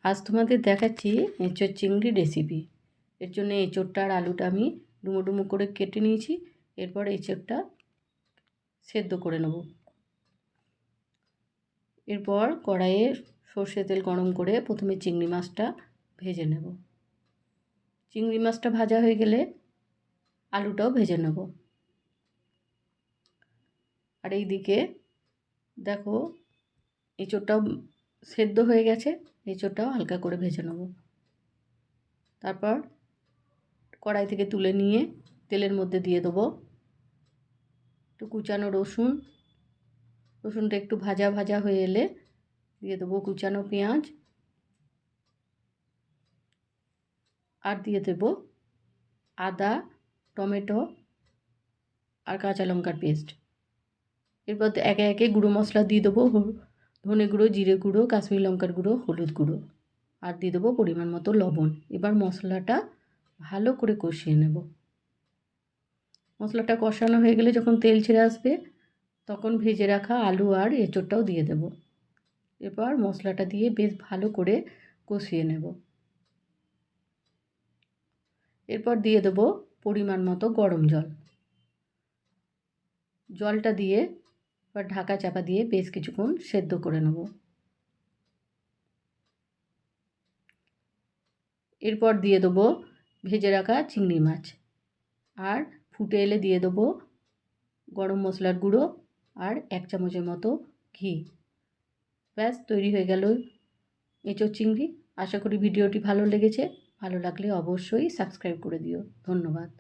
আজ তোমাদের দেখাচ্ছি এঁচোড় চিংড়ি রেসিপি। এর জন্য এঁচোড়টা আর আলুটা আমি ডুমো ডুমো করে কেটে নিয়েছি। এরপর এঁচোড়টা সেদ্ধ করে নেব। এরপর কড়াইয়ে সর্ষে তেল গরম করে প্রথমে চিংড়ি মাছটা ভেজে নেব। চিংড়ি মাছটা ভাজা হয়ে গেলে আলুটাও ভেজে নেব। আর এই দিকে দেখো এঁচোড়টাও সেদ্ধ হয়ে গেছে, এঁচোড়টাও হালকা করে ভেজে নেব। তারপর কড়াই থেকে তুলে নিয়ে তেলের মধ্যে দিয়ে দেবো একটু কুচানো রসুন। রসুনটা একটু ভাজা ভাজা হয়ে এলে দিয়ে দেবো কুচানো পেঁয়াজ, আর দিয়ে দেবো আদা, টমেটো আর কাঁচা লঙ্কার পেস্ট। এরপর একে একে গুঁড়ো মশলা দিয়ে দেবো, ধনে গুঁড়ো, জিরে গুঁড়ো, কাশ্মীরি লঙ্কার গুঁড়ো, হলুদ গুঁড়ো, আর দিয়ে দেবো পরিমাণ মতো লবণ। এবার মশলাটা ভালো করে কষিয়ে নেব। মশলাটা কষানো হয়ে গেলে যখন তেল ছেড়ে আসবে তখন ভেজে রাখা আলু আর এঁচোড়টাও দিয়ে দেব। এবার মশলাটা দিয়ে বেশ ভালো করে কষিয়ে নেব। এরপর দিয়ে দেব পরিমাণ মতো গরম জল। জলটা দিয়ে এবার ঢাকা চাপা দিয়ে বেশ কিছুক্ষণ সেদ্ধ করে নেব। এরপর দিয়ে দেবো ভেজে রাখা চিংড়ি মাছ, আর ফুটে এলে দিয়ে দেবো গরম মশলার গুঁড়ো আর 1 চামচের মতো ঘি। ব্যাস তৈরি হয়ে গেল এঁচোড় চিংড়ি। আশা করি ভিডিওটি ভালো লেগেছে। ভালো লাগলে অবশ্যই সাবস্ক্রাইব করে দিও। ধন্যবাদ।